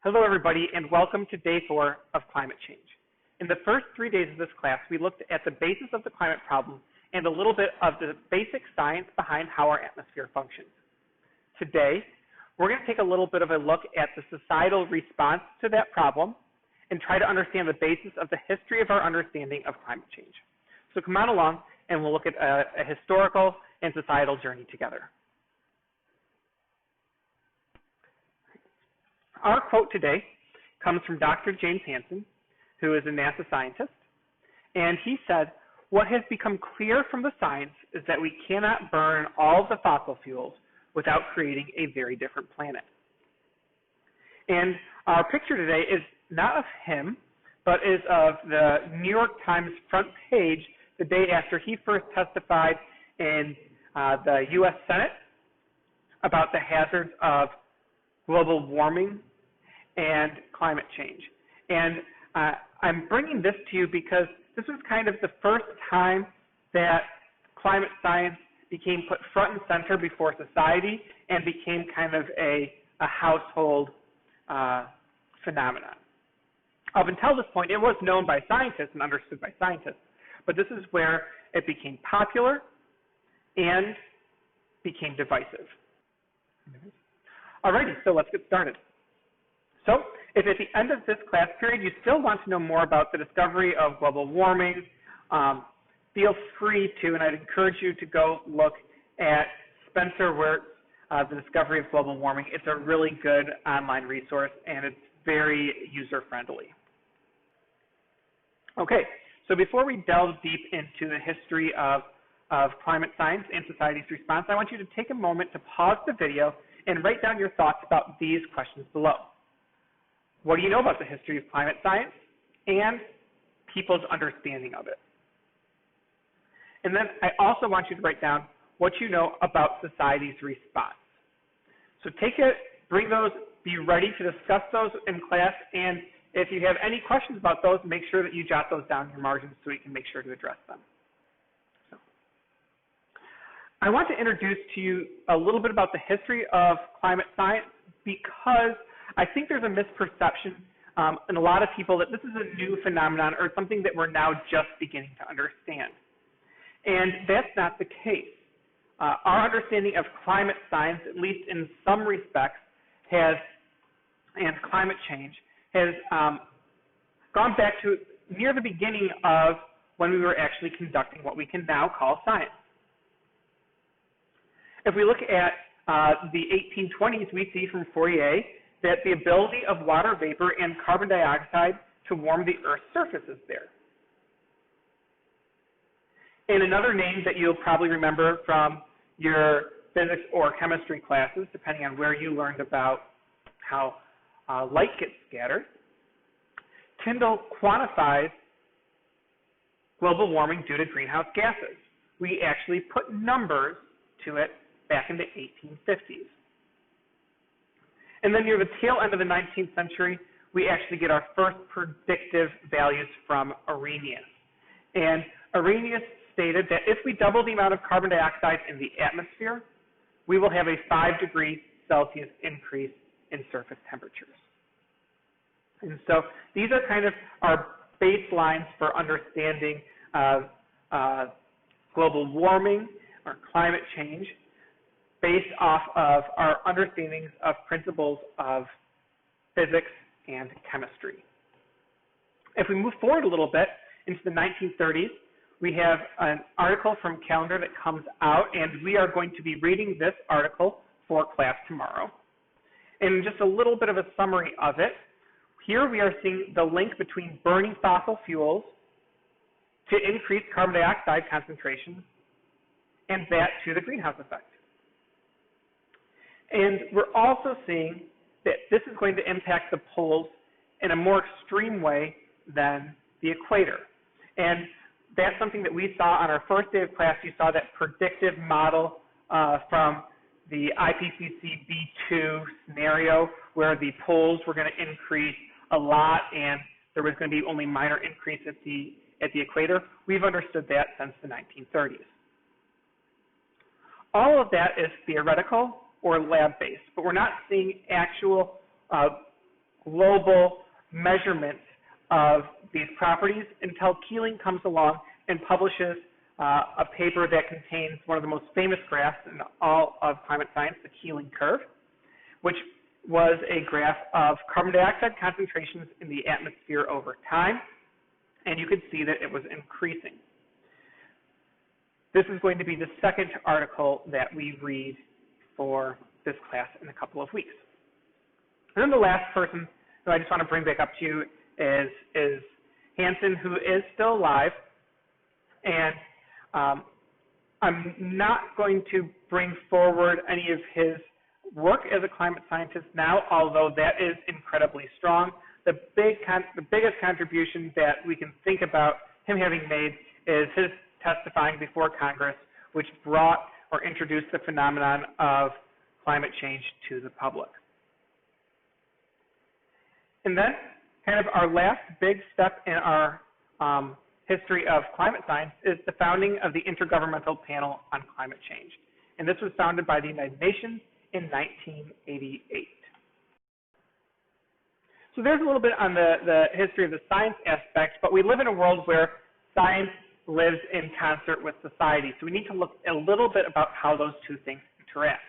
Hello everybody and welcome to day 4 of climate change. In the first 3 days of this class, we looked at the basis of the climate problem and a little bit of the basic science behind how our atmosphere functions. Today, we're going to take a little bit of a look at the societal response to that problem and try to understand the basis of the history of our understanding of climate change. So come on along and we'll look at a historical and societal journey together. Our quote today comes from Dr. James Hansen, who is a NASA scientist, and he said, "What has become clear from the science is that we cannot burn all of the fossil fuels without creating a very different planet." And our picture today is not of him, but is of the New York Times front page the day after he first testified in the U.S. Senate about the hazards of global warming and climate change. And I'm bringing this to you because this was kind of the first time that climate science became put front and center before society and became kind of a household phenomenon. Up until this point, it was known by scientists and understood by scientists, but this is where it became popular and became divisive. Alrighty, so let's get started. So, if at the end of this class period you still want to know more about the discovery of global warming, feel free to, and I'd encourage you to go look at Spencer Wirt's The Discovery of Global Warming. It's a really good online resource, and it's very user-friendly. Okay, so before we delve deep into the history of climate science and society's response, I want you to take a moment to pause the video and write down your thoughts about these questions below. What do you know about the history of climate science and people's understanding of it? And then I also want you to write down what you know about society's response. So take it, bring those, be ready to discuss those in class, and if you have any questions about those, make sure that you jot those down in your margins so we can make sure to address them. So, I want to introduce to you a little bit about the history of climate science because I think there's a misperception in a lot of people that this is a new phenomenon or something that we're now just beginning to understand. And that's not the case. Our understanding of climate science, at least in some respects, and climate change, has gone back to near the beginning of when we were actually conducting what we can now call science. If we look at the 1820s, we see from Fourier that the ability of water vapor and carbon dioxide to warm the Earth's surface is there. And another name that you'll probably remember from your physics or chemistry classes, depending on where you learned about how light gets scattered, Tyndall quantifies global warming due to greenhouse gases. We actually put numbers to it back in the 1850s. And then near the tail end of the 19th century, we actually get our first predictive values from Arrhenius. And Arrhenius stated that if we double the amount of carbon dioxide in the atmosphere, we will have a 5-degree Celsius increase in surface temperatures. And so these are kind of our baselines for understanding global warming or climate change, based off of our understandings of principles of physics and chemistry. If we move forward a little bit into the 1930s, we have an article from Calendar that comes out, and we are going to be reading this article for class tomorrow. And just a little bit of a summary of it. Here we are seeing the link between burning fossil fuels to increase carbon dioxide concentrations and that to the greenhouse effect. And we're also seeing that this is going to impact the poles in a more extreme way than the equator. And that's something that we saw on our first day of class. You saw that predictive model from the IPCC B2 scenario where the poles were going to increase a lot and there was going to be only minor increase at the equator. We've understood that since the 1930s. All of that is theoretical or lab-based, but we're not seeing actual global measurements of these properties until Keeling comes along and publishes a paper that contains one of the most famous graphs in all of climate science, the Keeling curve, which was a graph of carbon dioxide concentrations in the atmosphere over time, and you could see that it was increasing. This is going to be the second article that we read for this class in a couple of weeks. And then the last person who I just want to bring back up to you is Hansen, who is still alive. And I'm not going to bring forward any of his work as a climate scientist now, although that is incredibly strong. The biggest contribution that we can think about him having made is his testifying before Congress, which brought or introduced the phenomenon of climate change to the public. And then kind of our last big step in our history of climate science is the founding of the Intergovernmental Panel on Climate Change. And this was founded by the United Nations in 1988. So there's a little bit on the history of the science aspect, but we live in a world where science lives in concert with society. So we need to look a little bit about how those two things interact.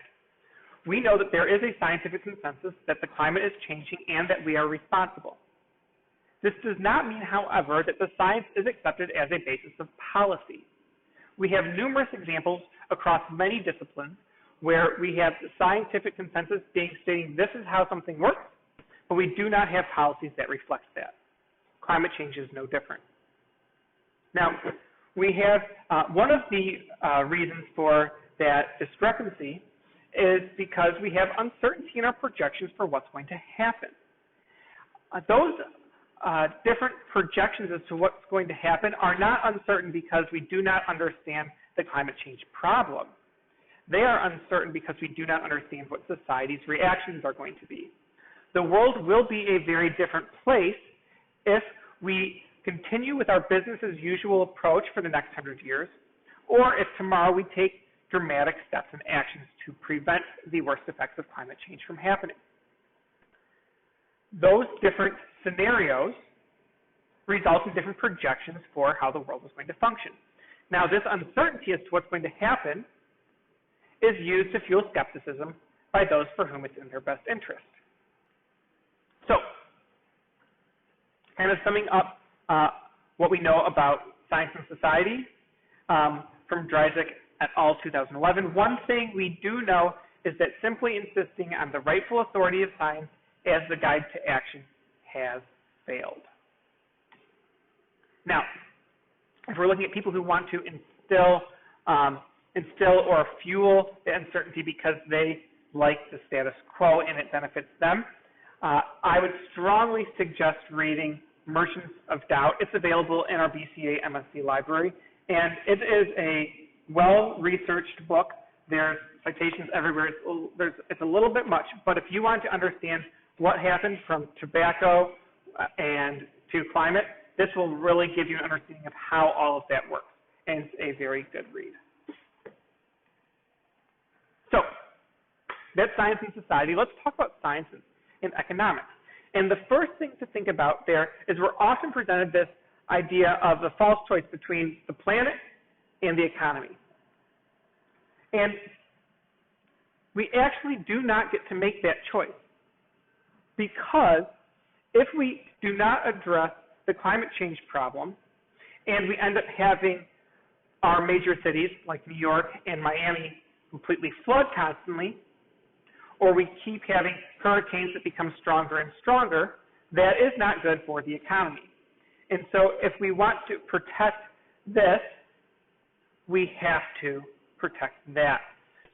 We know that there is a scientific consensus that the climate is changing and that we are responsible. This does not mean, however, that the science is accepted as a basis of policy. We have numerous examples across many disciplines where we have the scientific consensus stating this is how something works, but we do not have policies that reflect that. Climate change is no different. Now, we have one of the reasons for that discrepancy is because we have uncertainty in our projections for what's going to happen. Those different projections as to what's going to happen are not uncertain because we do not understand the climate change problem. They are uncertain because we do not understand what society's reactions are going to be. The world will be a very different place if we continue with our business as usual approach for the next 100 years, or if tomorrow we take dramatic steps and actions to prevent the worst effects of climate change from happening. Those different scenarios result in different projections for how the world is going to function. Now, this uncertainty as to what's going to happen is used to fuel skepticism by those for whom it's in their best interest. So, kind of summing up what we know about science and society from Dryzek et al. 2011, one thing we do know is that simply insisting on the rightful authority of science as the guide to action has failed. Now, if we're looking at people who want to instill or fuel the uncertainty because they like the status quo and it benefits them, I would strongly suggest reading Merchants of Doubt. It's available in our BCA MSc library, and it is a well-researched book. There's citations everywhere. It's a little bit much, but if you want to understand what happened from tobacco and to climate, this will really give you an understanding of how all of that works, and it's a very good read. So, that's science and society. Let's talk about science and economics. And the first thing to think about there is we're often presented this idea of the false choice between the planet and the economy. And we actually do not get to make that choice, because if we do not address the climate change problem and we end up having our major cities like New York and Miami completely flood constantly, or we keep having hurricanes that become stronger and stronger, that is not good for the economy. And so if we want to protect this, we have to protect that.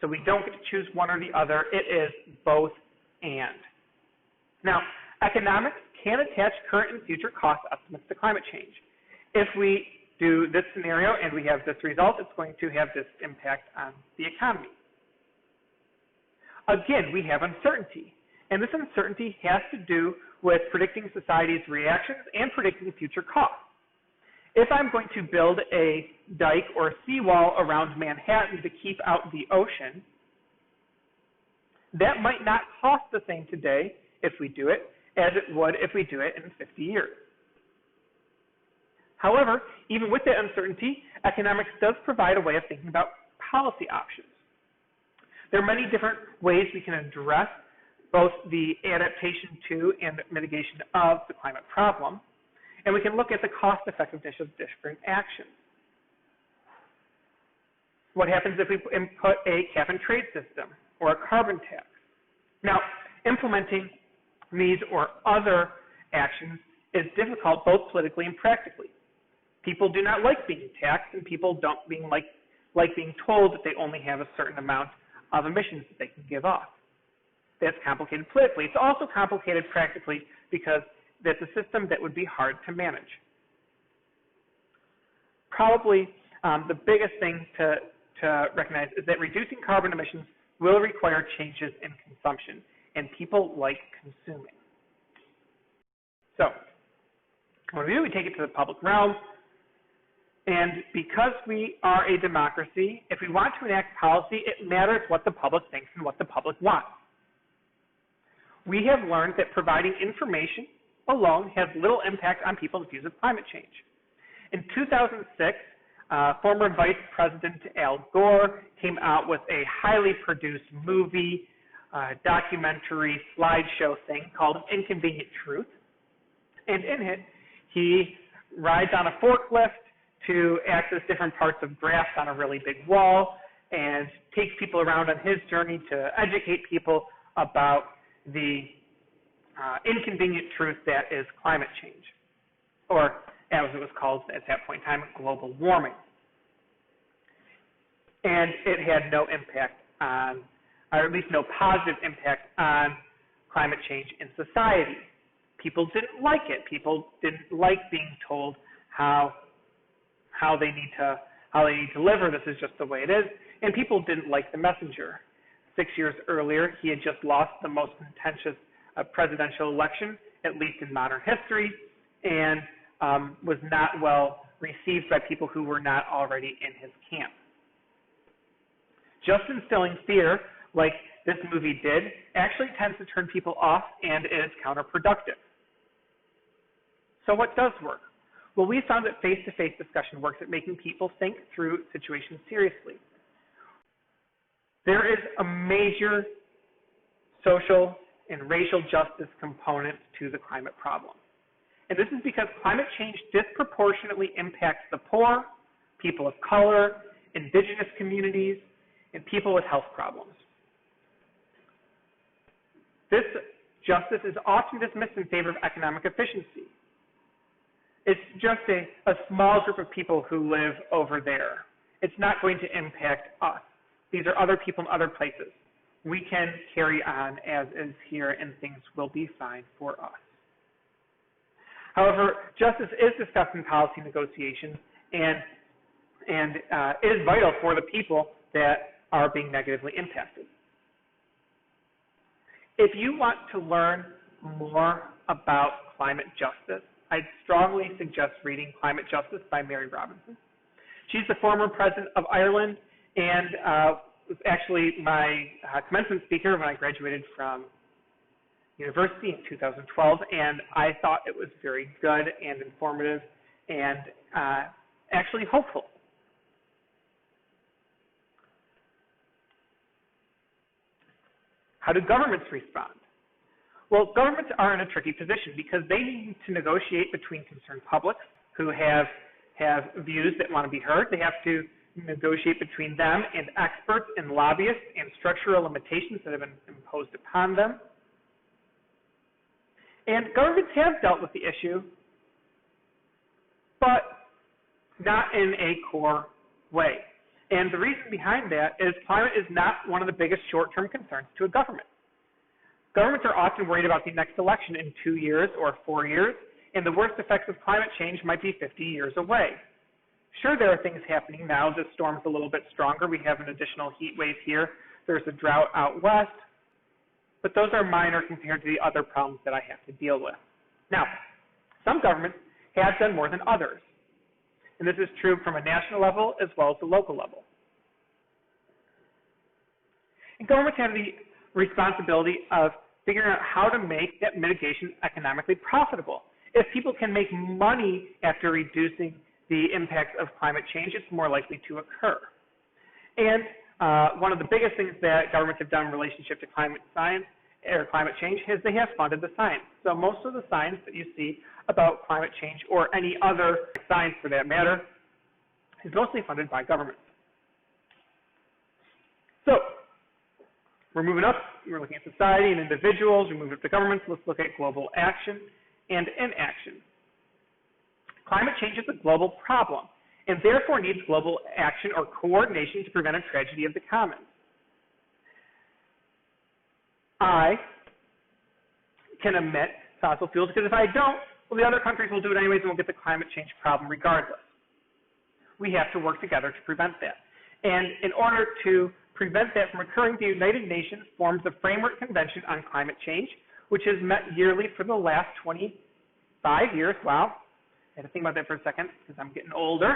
So we don't get to choose one or the other. It is both and. Now, economics can attach current and future cost estimates to climate change. If we do this scenario and we have this result, it's going to have this impact on the economy. Again, we have uncertainty, and this uncertainty has to do with predicting society's reactions and predicting future costs. If I'm going to build a dike or a seawall around Manhattan to keep out the ocean, that might not cost the same today if we do it as it would if we do it in 50 years. However, even with that uncertainty, economics does provide a way of thinking about policy options. There are many different ways we can address both the adaptation to and mitigation of the climate problem, and we can look at the cost effectiveness of different actions. What happens if we input a cap and trade system or a carbon tax? Now, implementing these or other actions is difficult both politically and practically. People do not like being taxed, and people don't like being told that they only have a certain amount of emissions that they can give off. That's complicated politically. It's also complicated practically because that's a system that would be hard to manage. Probably the biggest thing to recognize is that reducing carbon emissions will require changes in consumption, and people like consuming. So, what we do, we take it to the public realm, and because we are a democracy, if we want to enact policy, it matters what the public thinks and what the public wants. We have learned that providing information alone has little impact on people's views of climate change. In 2006, former Vice President Al Gore came out with a highly produced movie, documentary, slideshow thing called Inconvenient Truth. And in it, he rides on a forklift to access different parts of graphs on a really big wall and takes people around on his journey to educate people about the inconvenient truth that is climate change, or as it was called at that point in time, global warming. And it had no impact on, or at least no positive impact on climate change in society. People didn't like it. People didn't like being told how they need to live, or this is just the way it is. And people didn't like the messenger. 6 years earlier, he had just lost the most contentious presidential election, at least in modern history, and was not well received by people who were not already in his camp. Just instilling fear, like this movie did, actually tends to turn people off and is counterproductive. So what does work? Well, we found that face-to-face discussion works at making people think through situations seriously. There is a major social and racial justice component to the climate problem. And this is because climate change disproportionately impacts the poor, people of color, indigenous communities, and people with health problems. This justice is often dismissed in favor of economic efficiency. It's just a small group of people who live over there. It's not going to impact us. These are other people in other places. We can carry on as is here, and things will be fine for us. However, justice is discussed in policy negotiations and is vital for the people that are being negatively impacted. If you want to learn more about climate justice, I'd strongly suggest reading Climate Justice by Mary Robinson. She's the former president of Ireland and was actually my commencement speaker when I graduated from university in 2012, and I thought it was very good and informative and actually hopeful. How do governments respond? Well, governments are in a tricky position because they need to negotiate between concerned publics who have views that want to be heard. They have to negotiate between them and experts and lobbyists and structural limitations that have been imposed upon them. And governments have dealt with the issue, but not in a core way. And the reason behind that is climate is not one of the biggest short-term concerns to a government. Governments are often worried about the next election in 2 years or 4 years, and the worst effects of climate change might be 50 years away. Sure, there are things happening now. The storm's a little bit stronger. We have an additional heat wave here. There's a drought out west. But those are minor compared to the other problems that I have to deal with. Now, some governments have done more than others. And this is true from a national level as well as the local level. And governments have the responsibility of figuring out how to make that mitigation economically profitable. If people can make money after reducing the impacts of climate change, it's more likely to occur. And one of the biggest things that governments have done in relationship to climate science or climate change is they have funded the science. So most of the science that you see about climate change, or any other science for that matter, is mostly funded by governments. So we're moving up. We're looking at society and individuals. We move up to governments. Let's look at global action and inaction. Climate change is a global problem, and therefore needs global action or coordination to prevent a tragedy of the commons. I can emit fossil fuels because if I don't, well, the other countries will do it anyways and we'll get the climate change problem regardless. We have to work together to prevent that. And in order to prevent that from occurring, the United Nations forms the Framework Convention on Climate Change, which has met yearly for the last 25 years. Wow. I had to think about that for a second because I'm getting older.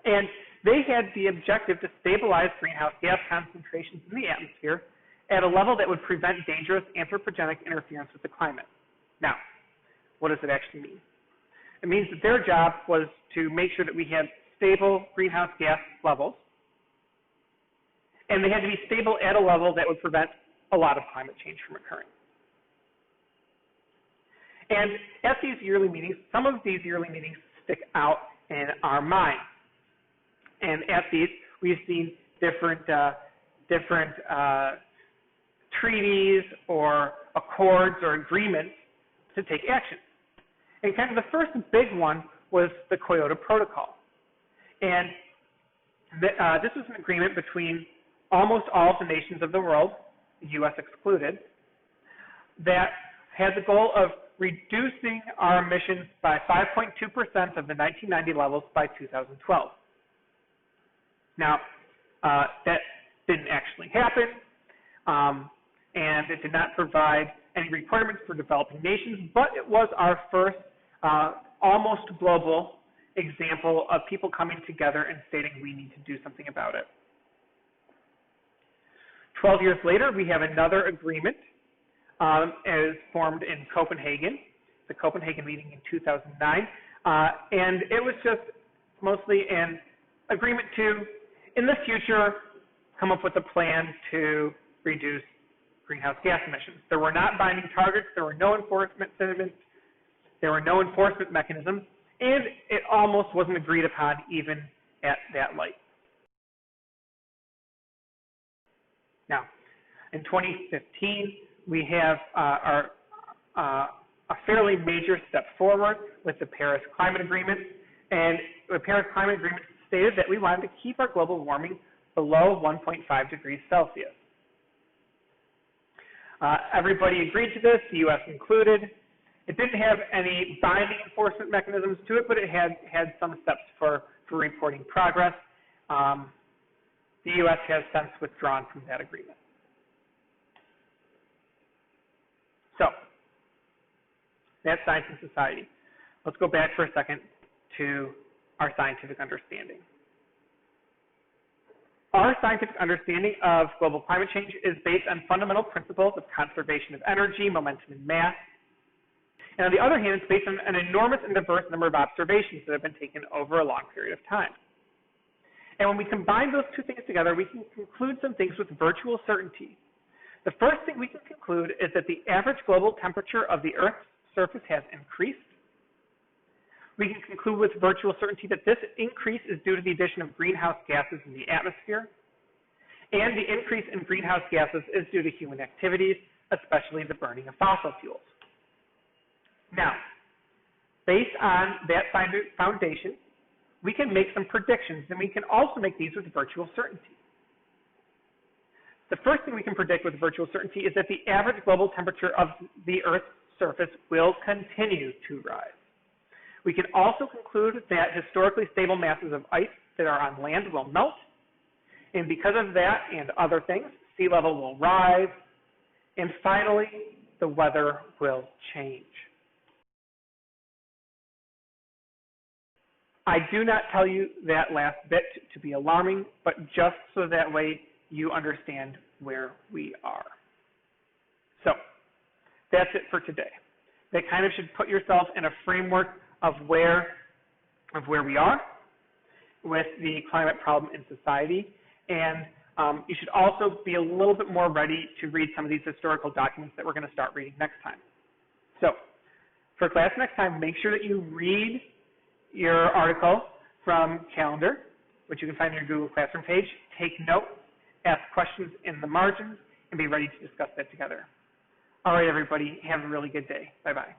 And they had the objective to stabilize greenhouse gas concentrations in the atmosphere at a level that would prevent dangerous anthropogenic interference with the climate. Now, what does it actually mean? It means that their job was to make sure that we had stable greenhouse gas levels, and they had to be stable at a level that would prevent a lot of climate change from occurring. And at these yearly meetings, some of these yearly meetings stick out in our mind. And at these, we've seen different treaties or accords or agreements to take action. And kind of the first big one was the Kyoto Protocol. And this was an agreement between almost all of the nations of the world, the U.S. excluded, that had the goal of reducing our emissions by 5.2% of the 1990 levels by 2012. Now, that didn't actually happen, and it did not provide any requirements for developing nations, but it was our first almost global example of people coming together and stating we need to do something about it. 12 years later, we have another agreement as formed in Copenhagen, the Copenhagen meeting in 2009, and it was just mostly an agreement to, in the future, come up with a plan to reduce greenhouse gas emissions. There were not binding targets, there were no enforcement mechanisms, and it almost wasn't agreed upon even at that light. Now, in 2015, we have a fairly major step forward with the Paris Climate Agreement, and the Paris Climate Agreement stated that we wanted to keep our global warming below 1.5 degrees Celsius. Everybody agreed to this, the U.S. included. It didn't have any binding enforcement mechanisms to it, but it had some steps for reporting progress. The U.S. has since withdrawn from that agreement. So, that's science and society. Let's go back for a second to our scientific understanding. Our scientific understanding of global climate change is based on fundamental principles of conservation of energy, momentum, and mass. And on the other hand, it's based on an enormous and diverse number of observations that have been taken over a long period of time. And when we combine those two things together, we can conclude some things with virtual certainty. The first thing we can conclude is that the average global temperature of the Earth's surface has increased. We can conclude with virtual certainty that this increase is due to the addition of greenhouse gases in the atmosphere. And the increase in greenhouse gases is due to human activities, especially the burning of fossil fuels. Now, based on that foundation, we can make some predictions, and we can also make these with virtual certainty. The first thing we can predict with virtual certainty is that the average global temperature of the Earth's surface will continue to rise. We can also conclude that historically stable masses of ice that are on land will melt, and because of that and other things, sea level will rise, and finally, the weather will change. I do not tell you that last bit to be alarming, but just so that way you understand where we are. So that's it for today. That kind of should put yourself in a framework of where we are with the climate problem in society, and you should also be a little bit more ready to read some of these historical documents that we're going to start reading next time. So for class next time, make sure that you read your article from Calendar, which you can find on your Google Classroom page. Take notes, ask questions in the margins, and be ready to discuss that together. All right, everybody, have a really good day. Bye-bye.